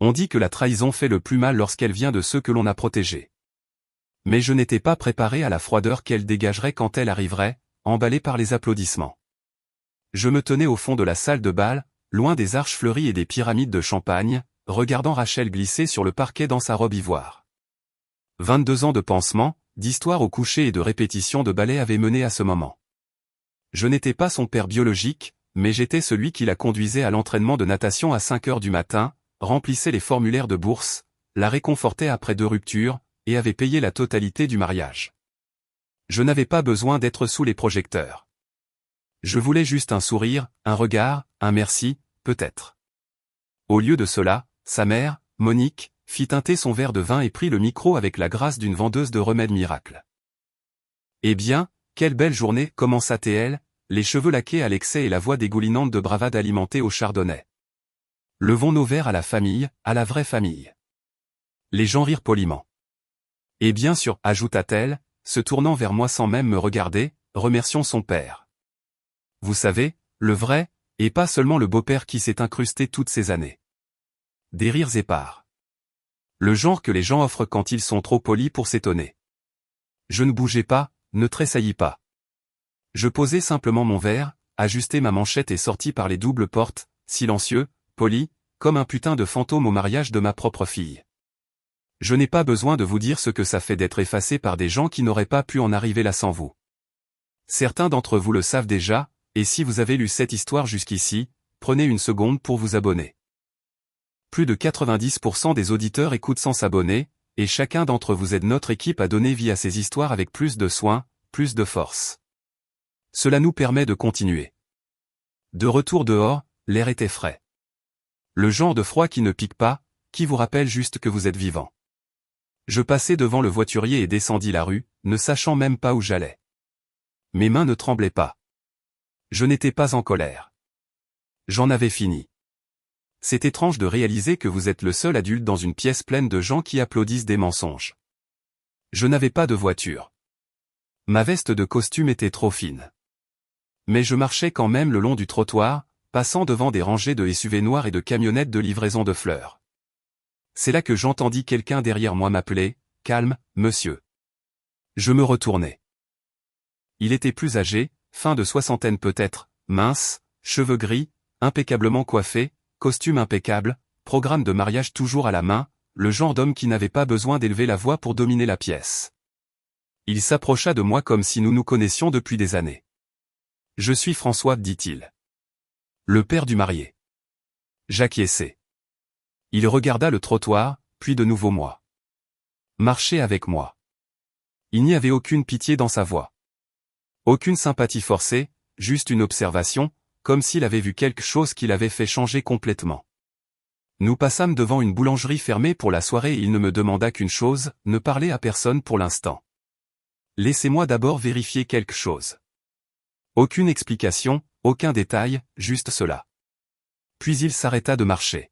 On dit que la trahison fait le plus mal lorsqu'elle vient de ceux que l'on a protégés. Mais je n'étais pas préparé à la froideur qu'elle dégagerait quand elle arriverait, emballée par les applaudissements. Je me tenais au fond de la salle de bal, loin des arches fleuries et des pyramides de champagne, regardant Rachel glisser sur le parquet dans sa robe ivoire. 22 ans de pansement, d'histoire au coucher et de répétition de ballet avaient mené à ce moment. Je n'étais pas son père biologique, mais j'étais celui qui la conduisait à l'entraînement de natation à 5 heures du matin, remplissait les formulaires de bourse, la réconfortait après 2 ruptures, et avait payé la totalité du mariage. Je n'avais pas besoin d'être sous les projecteurs. Je voulais juste un sourire, un regard, un merci, peut-être. Au lieu de cela, sa mère, Monique, fit teinter son verre de vin et prit le micro avec la grâce d'une vendeuse de remèdes miracles. Eh bien, quelle belle journée, commença-t-elle, les cheveux laqués à l'excès et la voix dégoulinante de bravade alimentée au chardonnay. Levons nos verres à la famille, à la vraie famille. Les gens rirent poliment. Et bien sûr, ajouta-t-elle, se tournant vers moi sans même me regarder, remercions son père. Vous savez, le vrai, et pas seulement le beau-père qui s'est incrusté toutes ces années. Des rires épars. Le genre que les gens offrent quand ils sont trop polis pour s'étonner. Je ne bougeais pas, ne tressaillis pas. Je posai simplement mon verre, ajustai ma manchette et sortis par les doubles portes, silencieux, poli, comme un putain de fantôme au mariage de ma propre fille. Je n'ai pas besoin de vous dire ce que ça fait d'être effacé par des gens qui n'auraient pas pu en arriver là sans vous. Certains d'entre vous le savent déjà, et si vous avez lu cette histoire jusqu'ici, prenez une seconde pour vous abonner. Plus de 90% des auditeurs écoutent sans s'abonner, et chacun d'entre vous aide notre équipe à donner vie à ces histoires avec plus de soin, plus de force. Cela nous permet de continuer. De retour dehors, l'air était frais. Le genre de froid qui ne pique pas, qui vous rappelle juste que vous êtes vivant. Je passai devant le voiturier et descendis la rue, ne sachant même pas où j'allais. Mes mains ne tremblaient pas. Je n'étais pas en colère. J'en avais fini. C'est étrange de réaliser que vous êtes le seul adulte dans une pièce pleine de gens qui applaudissent des mensonges. Je n'avais pas de voiture. Ma veste de costume était trop fine. Mais je marchais quand même le long du trottoir, passant devant des rangées de SUV noirs et de camionnettes de livraison de fleurs. C'est là que j'entendis quelqu'un derrière moi m'appeler, « Calme, monsieur ». Je me retournai. Il était plus âgé, fin de soixantaine peut-être, mince, cheveux gris, impeccablement coiffé, costume impeccable, programme de mariage toujours à la main, le genre d'homme qui n'avait pas besoin d'élever la voix pour dominer la pièce. Il s'approcha de moi comme si nous nous connaissions depuis des années. « Je suis François, dit-il. Le père du marié. » J'acquiesçai. Il regarda le trottoir, puis de nouveau moi. Marchez avec moi. Il n'y avait aucune pitié dans sa voix. Aucune sympathie forcée, juste une observation, comme s'il avait vu quelque chose qui l'avait fait changer complètement. Nous passâmes devant une boulangerie fermée pour la soirée et il ne me demanda qu'une chose, ne parler à personne pour l'instant. Laissez-moi d'abord vérifier quelque chose. Aucune explication, aucun détail, juste cela. Puis il s'arrêta de marcher.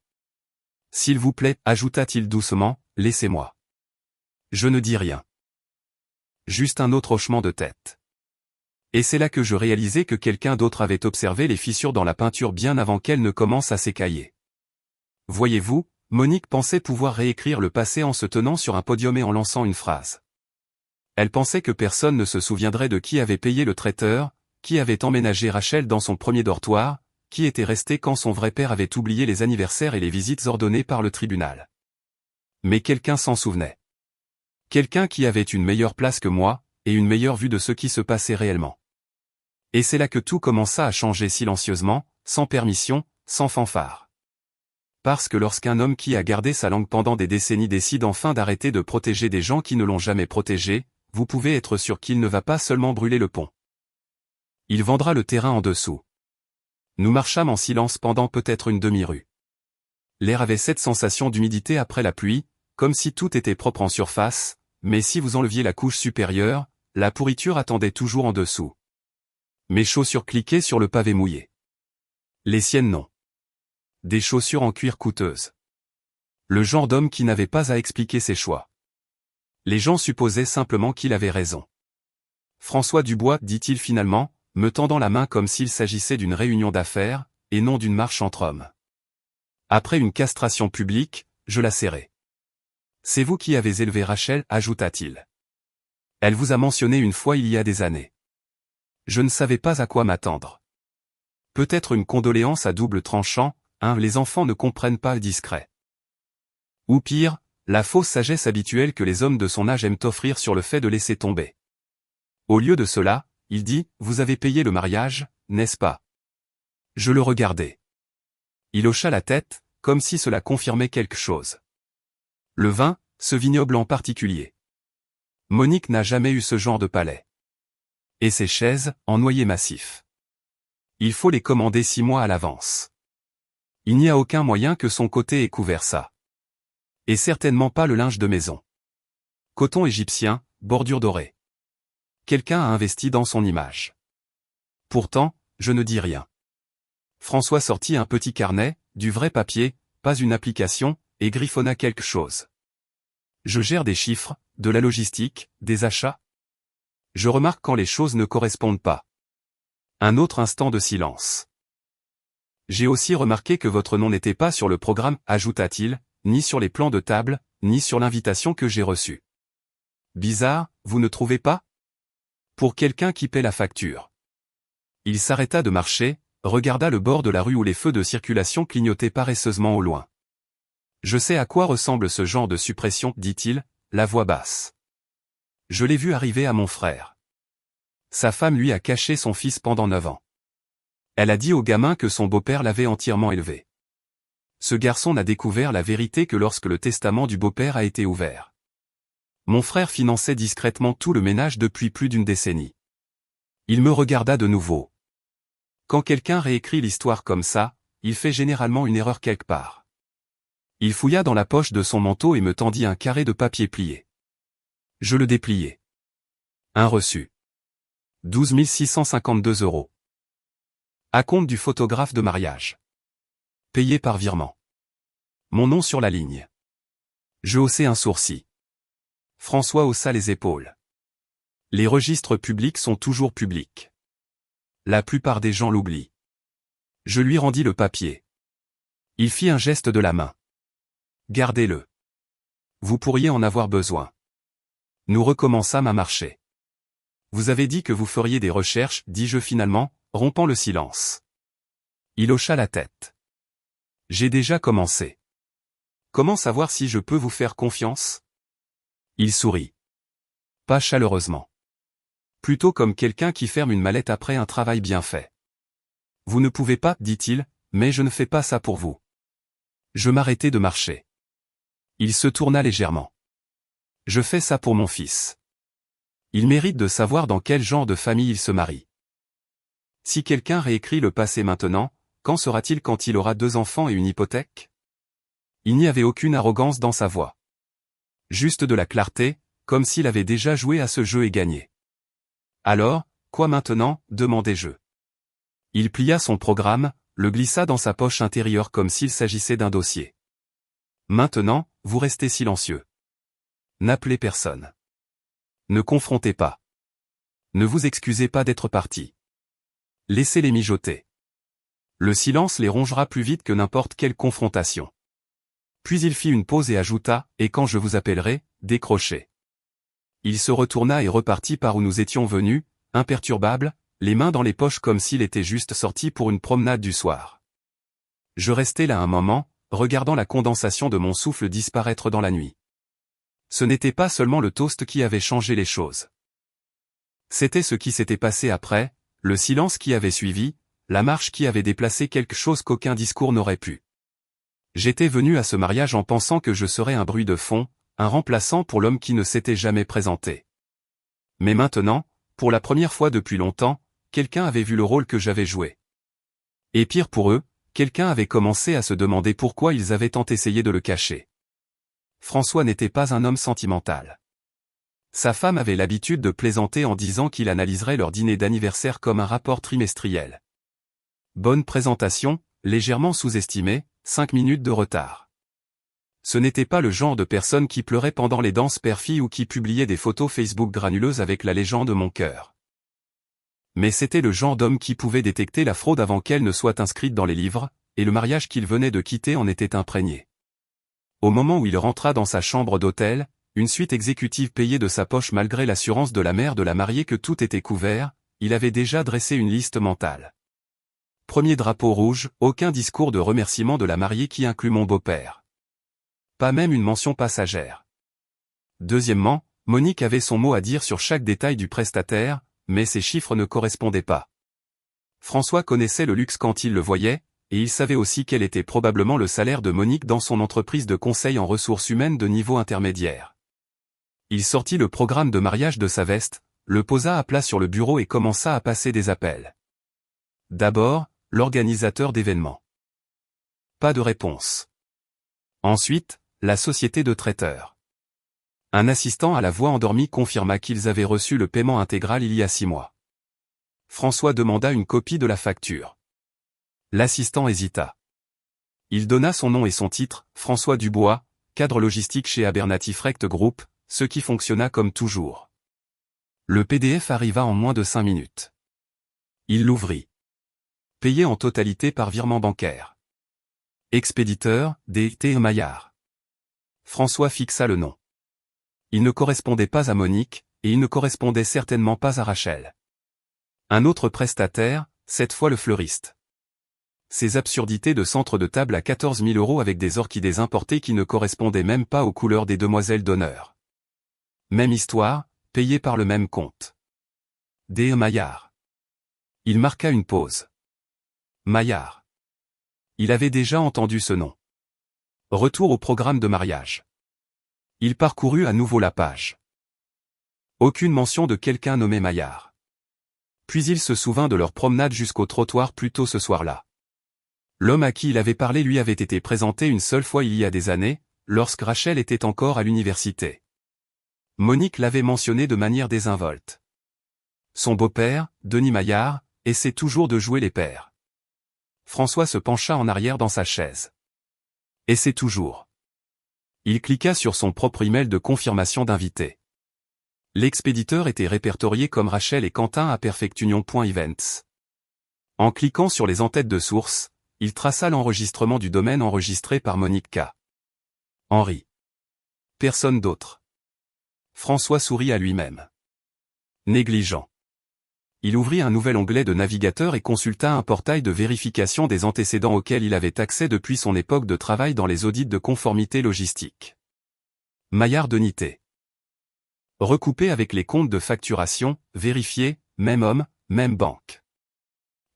S'il vous plaît, ajouta-t-il doucement, laissez-moi. Je ne dis rien. Juste un autre hochement de tête. Et c'est là que je réalisai que quelqu'un d'autre avait observé les fissures dans la peinture bien avant qu'elle ne commence à s'écailler. Voyez-vous, Monique pensait pouvoir réécrire le passé en se tenant sur un podium et en lançant une phrase. Elle pensait que personne ne se souviendrait de qui avait payé le traiteur, qui avait emménagé Rachel dans son premier dortoir, qui était resté quand son vrai père avait oublié les anniversaires et les visites ordonnées par le tribunal. Mais quelqu'un s'en souvenait. Quelqu'un qui avait une meilleure place que moi, et une meilleure vue de ce qui se passait réellement. Et c'est là que tout commença à changer silencieusement, sans permission, sans fanfare. Parce que lorsqu'un homme qui a gardé sa langue pendant des décennies décide enfin d'arrêter de protéger des gens qui ne l'ont jamais protégé, vous pouvez être sûr qu'il ne va pas seulement brûler le pont. Il vendra le terrain en dessous. Nous marchâmes en silence pendant peut-être une demi-rue. L'air avait cette sensation d'humidité après la pluie, comme si tout était propre en surface, mais si vous enleviez la couche supérieure, la pourriture attendait toujours en dessous. Mes chaussures cliquaient sur le pavé mouillé. Les siennes non. Des chaussures en cuir coûteuses. Le genre d'homme qui n'avait pas à expliquer ses choix. Les gens supposaient simplement qu'il avait raison. François Dubois, dit-il finalement, me tendant la main comme s'il s'agissait d'une réunion d'affaires, et non d'une marche entre hommes. Après une castration publique, je la serrai. C'est vous qui avez élevé Rachel, ajouta-t-il. Elle vous a mentionné une fois il y a des années. Je ne savais pas à quoi m'attendre. Peut-être une condoléance à double tranchant, les enfants ne comprennent pas le discret. Ou pire, la fausse sagesse habituelle que les hommes de son âge aiment offrir sur le fait de laisser tomber. Au lieu de cela, il dit, vous avez payé le mariage, n'est-ce pas? Je le regardai. Il hocha la tête, comme si cela confirmait quelque chose. Le vin, ce vignoble en particulier. Monique n'a jamais eu ce genre de palais. Et ces chaises, en noyer massif. Il faut les commander 6 mois à l'avance. Il n'y a aucun moyen que son côté ait couvert ça. Et certainement pas le linge de maison. Coton égyptien, bordure dorée. Quelqu'un a investi dans son image. Pourtant, je ne dis rien. François sortit un petit carnet, du vrai papier, pas une application, et griffonna quelque chose. Je gère des chiffres, de la logistique, des achats. Je remarque quand les choses ne correspondent pas. Un autre instant de silence. J'ai aussi remarqué que votre nom n'était pas sur le programme, ajouta-t-il, ni sur les plans de table, ni sur l'invitation que j'ai reçue. Bizarre, vous ne trouvez pas? Pour quelqu'un qui paie la facture. Il s'arrêta de marcher, regarda le bord de la rue où les feux de circulation clignotaient paresseusement au loin. Je sais à quoi ressemble ce genre de suppression, dit-il, la voix basse. Je l'ai vu arriver à mon frère. Sa femme lui a caché son fils pendant 9 ans. Elle a dit au gamin que son beau-père l'avait entièrement élevé. Ce garçon n'a découvert la vérité que lorsque le testament du beau-père a été ouvert. Mon frère finançait discrètement tout le ménage depuis plus d'1 décennie. Il me regarda de nouveau. Quand quelqu'un réécrit l'histoire comme ça, il fait généralement une erreur quelque part. Il fouilla dans la poche de son manteau et me tendit un carré de papier plié. Je le dépliai. Un reçu. 12 652 €. Acompte du photographe de mariage. Payé par virement. Mon nom sur la ligne. Je haussai un sourcil. François haussa les épaules. Les registres publics sont toujours publics. La plupart des gens l'oublient. Je lui rendis le papier. Il fit un geste de la main. Gardez-le. Vous pourriez en avoir besoin. Nous recommençâmes à marcher. Vous avez dit que vous feriez des recherches, dis-je finalement, rompant le silence. Il hocha la tête. J'ai déjà commencé. Comment savoir si je peux vous faire confiance? Il sourit. Pas chaleureusement. Plutôt comme quelqu'un qui ferme une mallette après un travail bien fait. Vous ne pouvez pas, dit-il, mais je ne fais pas ça pour vous. Je m'arrêtai de marcher. Il se tourna légèrement. Je fais ça pour mon fils. Il mérite de savoir dans quel genre de famille il se marie. Si quelqu'un réécrit le passé maintenant, quand sera-t-il quand il aura 2 enfants et une hypothèque? Il n'y avait aucune arrogance dans sa voix. Juste de la clarté, comme s'il avait déjà joué à ce jeu et gagné. Alors, quoi maintenant, demandai-je. Il plia son programme, le glissa dans sa poche intérieure comme s'il s'agissait d'un dossier. Maintenant, vous restez silencieux. N'appelez personne. Ne confrontez pas. Ne vous excusez pas d'être parti. Laissez-les mijoter. Le silence les rongera plus vite que n'importe quelle confrontation. Puis il fit une pause et ajouta, et quand je vous appellerai, décrochez. Il se retourna et repartit par où nous étions venus, imperturbable, les mains dans les poches comme s'il était juste sorti pour une promenade du soir. Je restai là un moment, regardant la condensation de mon souffle disparaître dans la nuit. Ce n'était pas seulement le toast qui avait changé les choses. C'était ce qui s'était passé après, le silence qui avait suivi, la marche qui avait déplacé quelque chose qu'aucun discours n'aurait pu. J'étais venu à ce mariage en pensant que je serais un bruit de fond, un remplaçant pour l'homme qui ne s'était jamais présenté. Mais maintenant, pour la première fois depuis longtemps, quelqu'un avait vu le rôle que j'avais joué. Et pire pour eux, quelqu'un avait commencé à se demander pourquoi ils avaient tant essayé de le cacher. François n'était pas un homme sentimental. Sa femme avait l'habitude de plaisanter en disant qu'il analyserait leur dîner d'anniversaire comme un rapport trimestriel. Bonne présentation, légèrement sous-estimée, 5 minutes de retard. Ce n'était pas le genre de personne qui pleurait pendant les danses père-fille ou qui publiait des photos Facebook granuleuses avec la légende Mon cœur. Mais c'était le genre d'homme qui pouvait détecter la fraude avant qu'elle ne soit inscrite dans les livres, et le mariage qu'il venait de quitter en était imprégné. Au moment où il rentra dans sa chambre d'hôtel, une suite exécutive payée de sa poche malgré l'assurance de la mère de la mariée que tout était couvert, il avait déjà dressé une liste mentale. Premier drapeau rouge, aucun discours de remerciement de la mariée qui inclut mon beau-père. Pas même une mention passagère. Deuxièmement, Monique avait son mot à dire sur chaque détail du prestataire, mais ces chiffres ne correspondaient pas. François connaissait le luxe quand il le voyait, et il savait aussi quel était probablement le salaire de Monique dans son entreprise de conseil en ressources humaines de niveau intermédiaire. Il sortit le programme de mariage de sa veste, le posa à plat sur le bureau et commença à passer des appels. D'abord, l'organisateur d'événements. Pas de réponse. Ensuite, la société de traiteurs. Un assistant à la voix endormie confirma qu'ils avaient reçu le paiement intégral il y a 6 mois. François demanda une copie de la facture. L'assistant hésita. Il donna son nom et son titre, François Dubois, cadre logistique chez Abernathy Frecht Group, ce qui fonctionna comme toujours. Le PDF arriva en moins de 5 minutes. Il l'ouvrit. Payé en totalité par virement bancaire. Expéditeur, D.T. Maillard. François fixa le nom. Il ne correspondait pas à Monique, et il ne correspondait certainement pas à Rachel. Un autre prestataire, cette fois le fleuriste. Ces absurdités de centre de table à 14 000 € avec des orchidées importées qui ne correspondaient même pas aux couleurs des demoiselles d'honneur. Même histoire, payé par le même compte. D.E. Maillard. Il marqua une pause. Maillard. Il avait déjà entendu ce nom. Retour au programme de mariage. Il parcourut à nouveau la page. Aucune mention de quelqu'un nommé Maillard. Puis il se souvint de leur promenade jusqu'au trottoir plus tôt ce soir-là. L'homme à qui il avait parlé lui avait été présenté une seule fois il y a des années, lorsque Rachel était encore à l'université. Monique l'avait mentionné de manière désinvolte. Son beau-père, Denis Maillard, essaie toujours de jouer les pères. François se pencha en arrière dans sa chaise. Essaie toujours. Il cliqua sur son propre email de confirmation d'invité. L'expéditeur était répertorié comme Rachel et Quentin à perfectunion.events. En cliquant sur les en-têtes de source, il traça l'enregistrement du domaine enregistré par Monique K. Henry. Personne d'autre. François sourit à lui-même. Négligent. Il ouvrit un nouvel onglet de navigateur et consulta un portail de vérification des antécédents auxquels il avait accès depuis son époque de travail dans les audits de conformité logistique. Maillard Denité. Recoupé avec les comptes de facturation, vérifié, même homme, même banque.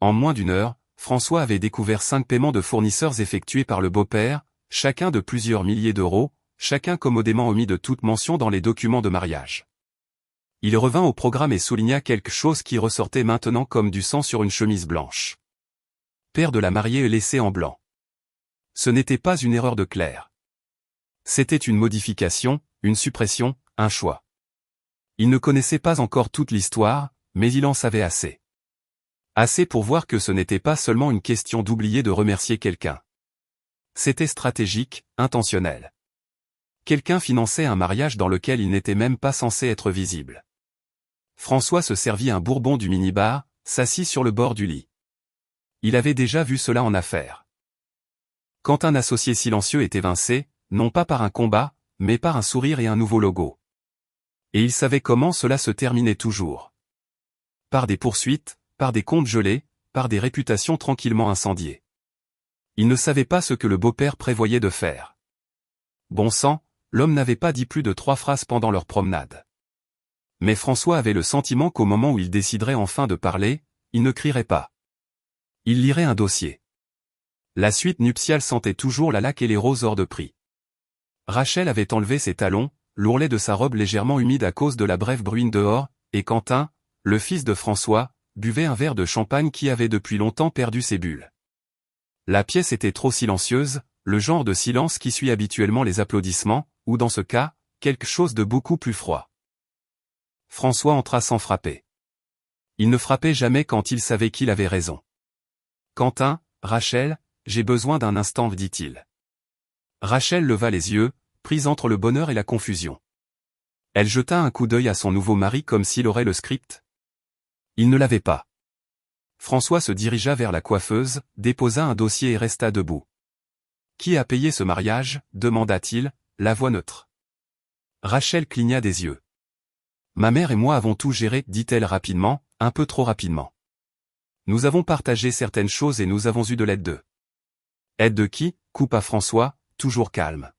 En moins d'une heure, François avait découvert 5 paiements de fournisseurs effectués par le beau-père, chacun de plusieurs milliers d'euros, chacun commodément omis de toute mention dans les documents de mariage. Il revint au programme et souligna quelque chose qui ressortait maintenant comme du sang sur une chemise blanche. Père de la mariée est laissé en blanc. Ce n'était pas une erreur de Claire. C'était une modification, une suppression, un choix. Il ne connaissait pas encore toute l'histoire, mais il en savait assez. Assez pour voir que ce n'était pas seulement une question d'oublier de remercier quelqu'un. C'était stratégique, intentionnel. Quelqu'un finançait un mariage dans lequel il n'était même pas censé être visible. François se servit un bourbon du minibar, s'assit sur le bord du lit. Il avait déjà vu cela en affaires. Quand un associé silencieux est évincé, non pas par un combat, mais par un sourire et un nouveau logo. Et il savait comment cela se terminait toujours. Par des poursuites, par des comptes gelés, par des réputations tranquillement incendiées. Il ne savait pas ce que le beau-père prévoyait de faire. Bon sang, l'homme n'avait pas dit plus de 3 phrases pendant leur promenade. Mais François avait le sentiment qu'au moment où il déciderait enfin de parler, il ne crierait pas. Il lirait un dossier. La suite nuptiale sentait toujours la laque et les roses hors de prix. Rachel avait enlevé ses talons, l'ourlet de sa robe légèrement humide à cause de la brève bruine dehors, et Quentin, le fils de François, buvait un verre de champagne qui avait depuis longtemps perdu ses bulles. La pièce était trop silencieuse, le genre de silence qui suit habituellement les applaudissements, ou dans ce cas, quelque chose de beaucoup plus froid. François entra sans frapper. Il ne frappait jamais quand il savait qu'il avait raison. Quentin, Rachel, j'ai besoin d'un instant, dit-il. Rachel leva les yeux, prise entre le bonheur et la confusion. Elle jeta un coup d'œil à son nouveau mari comme s'il aurait le script. Il ne l'avait pas. François se dirigea vers la coiffeuse, déposa un dossier et resta debout. Qui a payé ce mariage, demanda-t-il, la voix neutre. Rachel cligna des yeux. Ma mère et moi avons tout géré, dit-elle rapidement, un peu trop rapidement. Nous avons partagé certaines choses et nous avons eu de l'aide de. Aide de qui? Coupa François, toujours calme.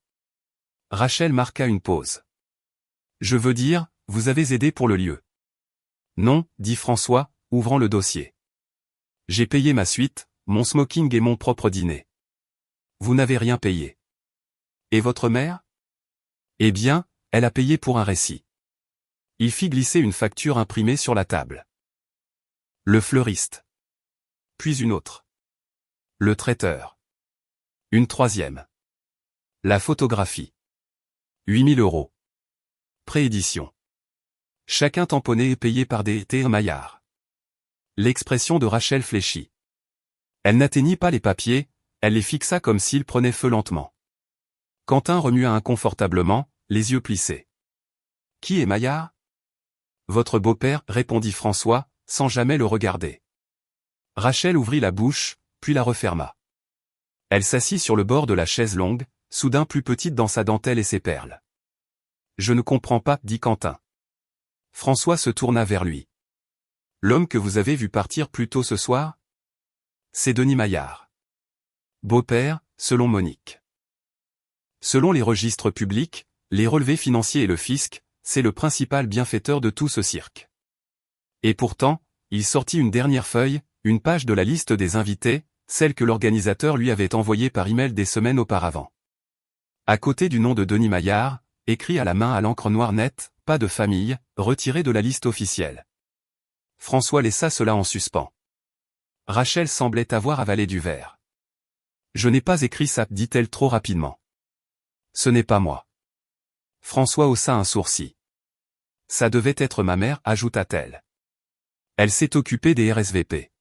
Rachel marqua une pause. Je veux dire, vous avez aidé pour le lieu. Non, dit François, ouvrant le dossier. J'ai payé ma suite, mon smoking et mon propre dîner. Vous n'avez rien payé. Et votre mère? Eh bien, elle a payé pour un récit. Il fit glisser une facture imprimée sur la table. Le fleuriste. Puis une autre. Le traiteur. Une troisième. La photographie. 8 000 €. Préédition. Chacun tamponné et payé par des T. Maillard. L'expression de Rachel fléchit. Elle n'atteignit pas les papiers, elle les fixa comme s'ils prenaient feu lentement. Quentin remua inconfortablement, les yeux plissés. Qui est Maillard? Votre beau-père, répondit François, sans jamais le regarder. Rachel ouvrit la bouche, puis la referma. Elle s'assit sur le bord de la chaise longue, soudain plus petite dans sa dentelle et ses perles. Je ne comprends pas, dit Quentin. François se tourna vers lui. L'homme que vous avez vu partir plus tôt ce soir? C'est Denis Maillard. Beau-père, selon Monique. Selon les registres publics, les relevés financiers et le fisc, c'est le principal bienfaiteur de tout ce cirque. Et pourtant, il sortit une dernière feuille, une page de la liste des invités, celle que l'organisateur lui avait envoyée par email des semaines auparavant. À côté du nom de Denis Maillard, écrit à la main à l'encre noire nette, pas de famille, retiré de la liste officielle. François laissa cela en suspens. Rachel semblait avoir avalé du verre. Je n'ai pas écrit ça, dit-elle trop rapidement. Ce n'est pas moi. François haussa un sourcil. Ça devait être ma mère, ajouta-t-elle. Elle s'est occupée des RSVP.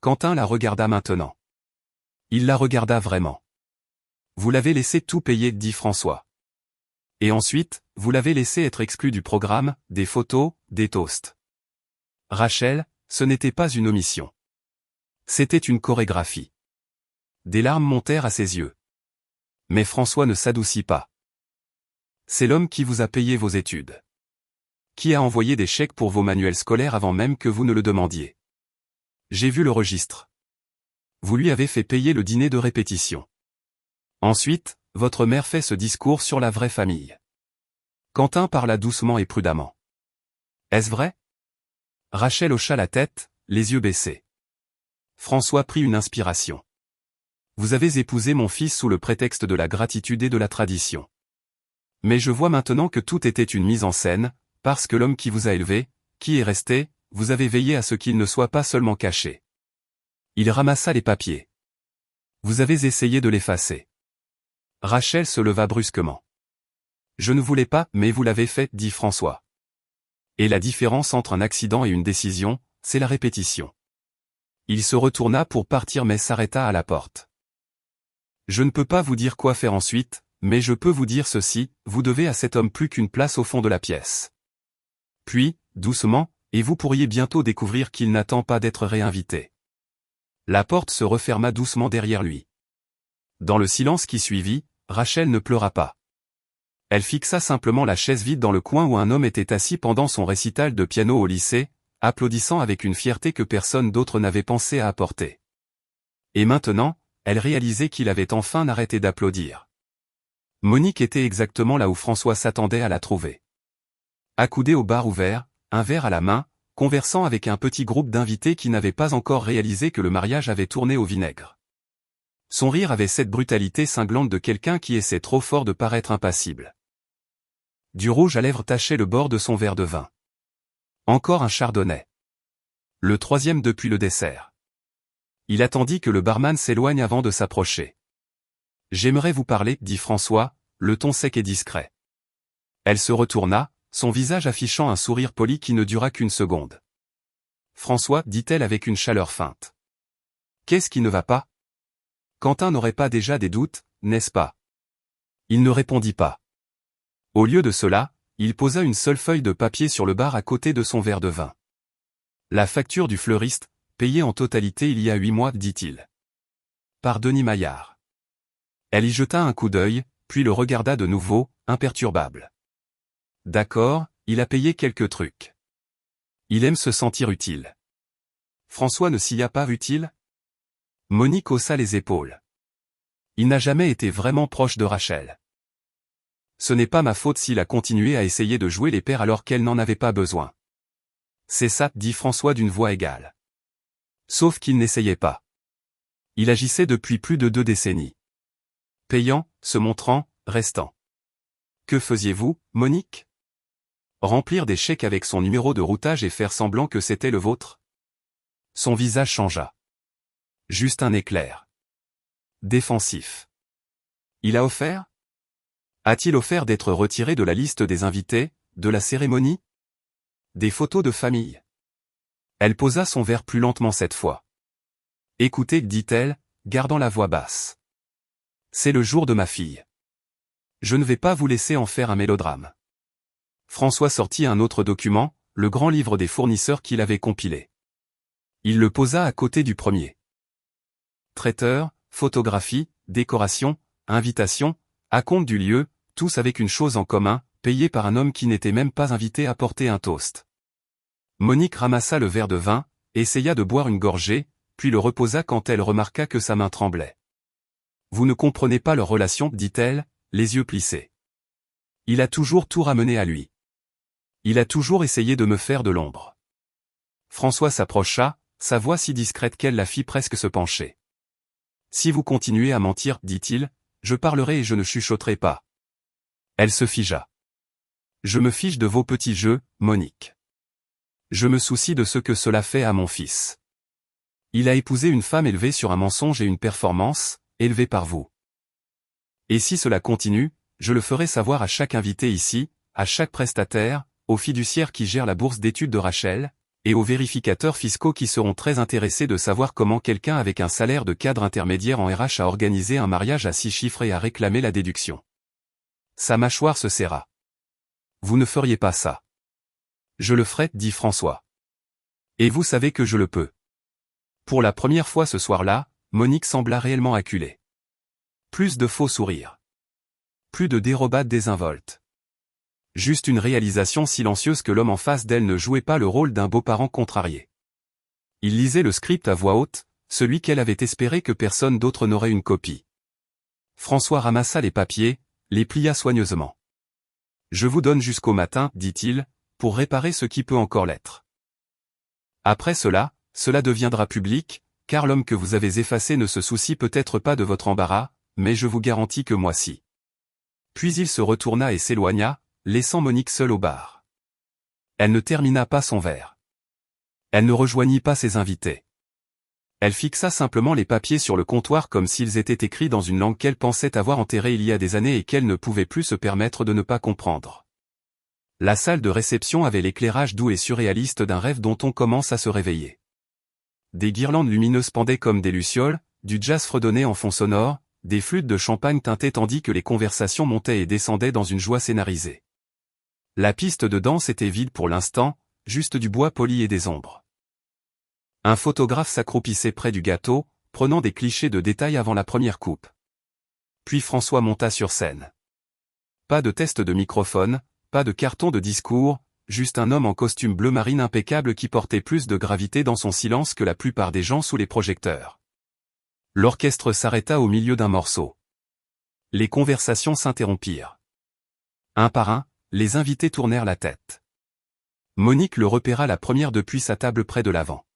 Quentin la regarda maintenant. Il la regarda vraiment. Vous l'avez laissé tout payer, dit François. Et ensuite, vous l'avez laissé être exclu du programme, des photos, des toasts. Rachel, ce n'était pas une omission. C'était une chorégraphie. Des larmes montèrent à ses yeux. Mais François ne s'adoucit pas. C'est l'homme qui vous a payé vos études. Qui a envoyé des chèques pour vos manuels scolaires avant même que vous ne le demandiez. J'ai vu le registre. Vous lui avez fait payer le dîner de répétition. Ensuite, votre mère fait ce discours sur la vraie famille. Quentin parla doucement et prudemment. Est-ce vrai? Rachel hocha la tête, les yeux baissés. François prit une inspiration. Vous avez épousé mon fils sous le prétexte de la gratitude et de la tradition. Mais je vois maintenant que tout était une mise en scène, parce que l'homme qui vous a élevé, qui est resté, vous avez veillé à ce qu'il ne soit pas seulement caché. Il ramassa les papiers. Vous avez essayé de l'effacer. Rachel se leva brusquement. Je ne voulais pas, mais vous l'avez fait, dit François. Et la différence entre un accident et une décision, c'est la répétition. Il se retourna pour partir mais s'arrêta à la porte. Je ne peux pas vous dire quoi faire ensuite, mais je peux vous dire ceci, vous devez à cet homme plus qu'une place au fond de la pièce. Puis, doucement, et vous pourriez bientôt découvrir qu'il n'attend pas d'être réinvité. La porte se referma doucement derrière lui. Dans le silence qui suivit, Rachel ne pleura pas. Elle fixa simplement la chaise vide dans le coin où un homme était assis pendant son récital de piano au lycée, applaudissant avec une fierté que personne d'autre n'avait pensé à apporter. Et maintenant, elle réalisait qu'il avait enfin arrêté d'applaudir. Monique était exactement là où François s'attendait à la trouver. Accoudée au bar ouvert, un verre à la main, conversant avec un petit groupe d'invités qui n'avaient pas encore réalisé que le mariage avait tourné au vinaigre. Son rire avait cette brutalité cinglante de quelqu'un qui essaie trop fort de paraître impassible. Du rouge à lèvres tachait le bord de son verre de vin. Encore un chardonnay. Le troisième depuis le dessert. Il attendit que le barman s'éloigne avant de s'approcher. J'aimerais vous parler, dit François, le ton sec et discret. Elle se retourna, son visage affichant un sourire poli qui ne dura qu'une seconde. François, dit-elle avec une chaleur feinte. Qu'est-ce qui ne va pas? Quentin n'aurait pas déjà des doutes, n'est-ce pas? Il ne répondit pas. Au lieu de cela, il posa une seule feuille de papier sur le bar à côté de son verre de vin. La facture du fleuriste, payée en totalité il y a 8 mois, dit-il. Par Denis Maillard. Elle y jeta un coup d'œil, puis le regarda de nouveau, imperturbable. D'accord, il a payé quelques trucs. Il aime se sentir utile. François ne s'y a pas utile? Monique haussa les épaules. Il n'a jamais été vraiment proche de Rachel. Ce n'est pas ma faute s'il a continué à essayer de jouer les pères alors qu'elle n'en avait pas besoin. C'est ça, dit François d'une voix égale. Sauf qu'il n'essayait pas. Il agissait depuis plus de 2 décennies. Payant, se montrant, restant. Que faisiez-vous, Monique? Remplir des chèques avec son numéro de routage et faire semblant que c'était le vôtre? Son visage changea. Juste un éclair. Défensif. Il a offert? A-t-il offert d'être retiré de la liste des invités, de la cérémonie? Des photos de famille. Elle posa son verre plus lentement cette fois. Écoutez, dit-elle, gardant la voix basse. C'est le jour de ma fille. Je ne vais pas vous laisser en faire un mélodrame. François sortit un autre document, le grand livre des fournisseurs qu'il avait compilé. Il le posa à côté du premier. Traiteur, photographie, décoration, invitation, acompte du lieu, tous avec une chose en commun, payé par un homme qui n'était même pas invité à porter un toast. Monique ramassa le verre de vin, essaya de boire une gorgée, puis le reposa quand elle remarqua que sa main tremblait. Vous ne comprenez pas leur relation, dit-elle, les yeux plissés. Il a toujours tout ramené à lui. Il a toujours essayé de me faire de l'ombre. François s'approcha, sa voix si discrète qu'elle la fit presque se pencher. Si vous continuez à mentir, dit-il, je parlerai et je ne chuchoterai pas. Elle se figea. Je me fiche de vos petits jeux, Monique. Je me soucie de ce que cela fait à mon fils. Il a épousé une femme élevée sur un mensonge et une performance, élevée par vous. Et si cela continue, je le ferai savoir à chaque invité ici, à chaque prestataire, aux fiduciaires qui gèrent la bourse d'études de Rachel, et aux vérificateurs fiscaux qui seront très intéressés de savoir comment quelqu'un avec un salaire de cadre intermédiaire en RH a organisé un mariage à 6 chiffres et a réclamé la déduction. Sa mâchoire se serra. Vous ne feriez pas ça. Je le ferai, dit François. Et vous savez que je le peux. Pour la première fois ce soir-là, Monique sembla réellement acculée. Plus de faux sourires. Plus de dérobades désinvoltes. Juste une réalisation silencieuse que l'homme en face d'elle ne jouait pas le rôle d'un beau-parent contrarié. Il lisait le script à voix haute, celui qu'elle avait espéré que personne d'autre n'aurait une copie. François ramassa les papiers, les plia soigneusement. Je vous donne jusqu'au matin, dit-il, pour réparer ce qui peut encore l'être. Après cela, cela deviendra public, car l'homme que vous avez effacé ne se soucie peut-être pas de votre embarras, mais je vous garantis que moi si. Puis il se retourna et s'éloigna, laissant Monique seule au bar. Elle ne termina pas son verre. Elle ne rejoignit pas ses invités. Elle fixa simplement les papiers sur le comptoir comme s'ils étaient écrits dans une langue qu'elle pensait avoir enterrée il y a des années et qu'elle ne pouvait plus se permettre de ne pas comprendre. La salle de réception avait l'éclairage doux et surréaliste d'un rêve dont on commence à se réveiller. Des guirlandes lumineuses pendaient comme des lucioles, du jazz fredonnait en fond sonore, des flûtes de champagne tintaient tandis que les conversations montaient et descendaient dans une joie scénarisée. La piste de danse était vide pour l'instant, juste du bois poli et des ombres. Un photographe s'accroupissait près du gâteau, prenant des clichés de détails avant la première coupe. Puis François monta sur scène. Pas de test de microphone, pas de carton de discours, juste un homme en costume bleu marine impeccable qui portait plus de gravité dans son silence que la plupart des gens sous les projecteurs. L'orchestre s'arrêta au milieu d'un morceau. Les conversations s'interrompirent. Un par un, les invités tournèrent la tête. Monique le repéra la première depuis sa table près de l'avant.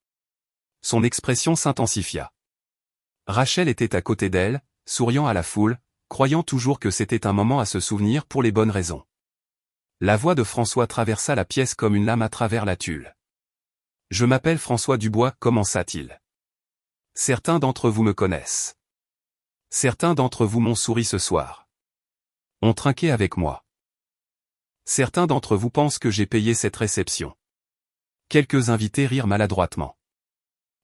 Son expression s'intensifia. Rachel était à côté d'elle, souriant à la foule, croyant toujours que c'était un moment à se souvenir pour les bonnes raisons. La voix de François traversa la pièce comme une lame à travers la tulle. « Je m'appelle François Dubois », commença-t-il. « Certains d'entre vous me connaissent. Certains d'entre vous m'ont souri ce soir. Ont trinqué avec moi. Certains d'entre vous pensent que j'ai payé cette réception. » Quelques invités rirent maladroitement.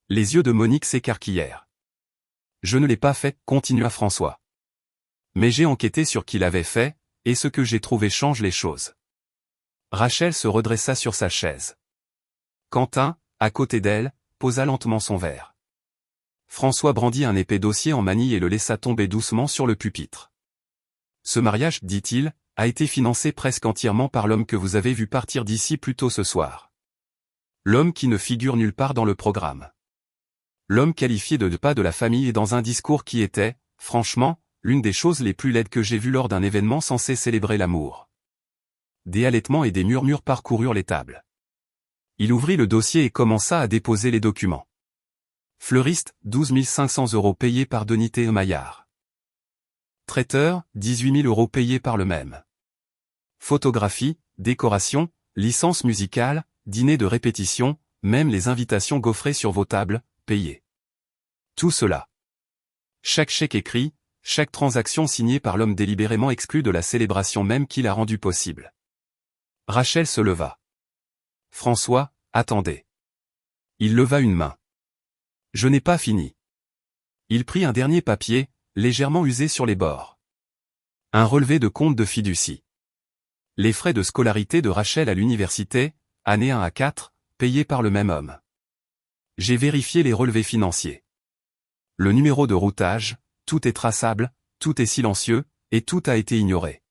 Les yeux de Monique s'écarquillèrent. « Je ne l'ai pas fait », continua François. « Mais j'ai enquêté sur qui l'avait fait, et ce que j'ai trouvé change les choses. » Rachel se redressa sur sa chaise. Quentin, à côté d'elle, posa lentement son verre. François brandit un épais dossier en manille et le laissa tomber doucement sur le pupitre. Ce mariage, dit-il, a été financé presque entièrement par l'homme que vous avez vu partir d'ici plus tôt ce soir. L'homme qui ne figure nulle part dans le programme. L'homme qualifié de pas de la famille et dans un discours qui était, franchement, l'une des choses les plus laides que j'ai vues lors d'un événement censé célébrer l'amour. Des halètements et des murmures parcoururent les tables. Il ouvrit le dossier et commença à déposer les documents. Fleuriste, 12 500 € payés par Denis T. Maillard. Traiteur, 18 000 € payés par le même. Photographie, décoration, licence musicale, dîner de répétition, même les invitations gaufrées sur vos tables, payées. Tout cela. Chaque chèque écrit, chaque transaction signée par l'homme délibérément exclu de la célébration même qu'il a rendue possible. Rachel se leva. François, attendez. Il leva une main. Je n'ai pas fini. Il prit un dernier papier, légèrement usé sur les bords. Un relevé de compte de fiducie. Les frais de scolarité de Rachel à l'université, année 1 à 4, payés par le même homme. J'ai vérifié les relevés financiers. Le numéro de routage, tout est traçable, tout est silencieux, et tout a été ignoré.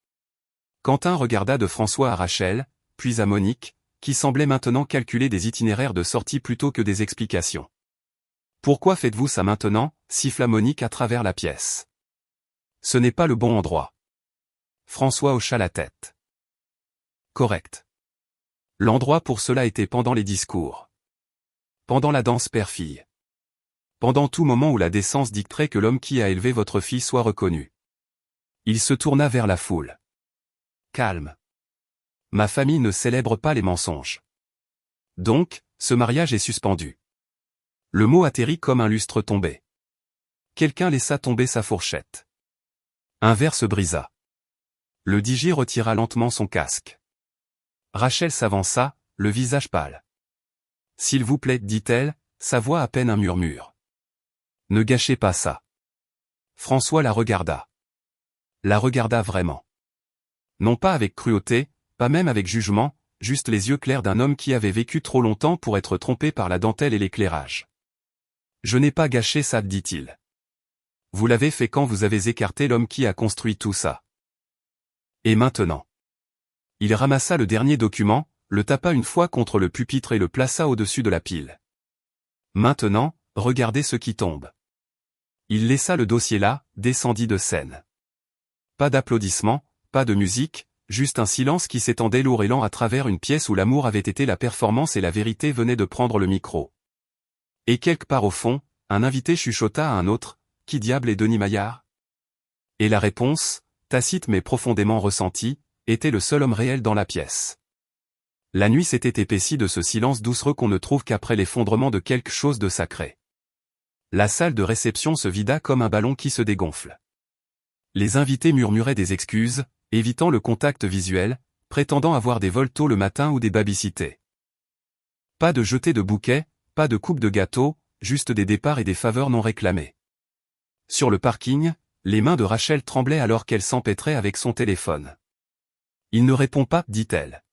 Quentin regarda de François à Rachel, puis à Monique, qui semblait maintenant calculer des itinéraires de sortie plutôt que des explications. « Pourquoi faites-vous ça maintenant » siffla Monique à travers la pièce. « Ce n'est pas le bon endroit. » François hocha la tête. « Correct. L'endroit pour cela était pendant les discours. Pendant la danse père-fille. Pendant tout moment où la décence dicterait que l'homme qui a élevé votre fille soit reconnu. » Il se tourna vers la foule. « Calme. Ma famille ne célèbre pas les mensonges. Donc, ce mariage est suspendu. » Le mot atterrit comme un lustre tombé. Quelqu'un laissa tomber sa fourchette. Un verre se brisa. Le DJ retira lentement son casque. Rachel s'avança, le visage pâle. « S'il vous plaît, dit-elle, sa voix à peine un murmure. Ne gâchez pas ça. » François la regarda. La regarda vraiment. Non pas avec cruauté, pas même avec jugement, juste les yeux clairs d'un homme qui avait vécu trop longtemps pour être trompé par la dentelle et l'éclairage. « Je n'ai pas gâché ça, dit-il. Vous l'avez fait quand vous avez écarté l'homme qui a construit tout ça. Et maintenant. » Il ramassa le dernier document, le tapa une fois contre le pupitre et le plaça au-dessus de la pile. « Maintenant, regardez ce qui tombe. » Il laissa le dossier là, descendit de scène. Pas d'applaudissements, pas de musique, juste un silence qui s'étendait lourd et lent à travers une pièce où l'amour avait été la performance et la vérité venaient de prendre le micro. Et quelque part au fond, un invité chuchota à un autre, « Qui diable est Denis Maillard ?» Et la réponse, tacite mais profondément ressentie, était le seul homme réel dans la pièce. La nuit s'était épaissie de ce silence doucereux qu'on ne trouve qu'après l'effondrement de quelque chose de sacré. La salle de réception se vida comme un ballon qui se dégonfle. Les invités murmuraient des excuses, évitant le contact visuel, prétendant avoir des vols tôt le matin ou des babysités. Pas de jeter de bouquets, pas de coupe de gâteau, juste des départs et des faveurs non réclamées. Sur le parking, les mains de Rachel tremblaient alors qu'elle s'empêtrait avec son téléphone. « Il ne répond pas, dit-elle. »«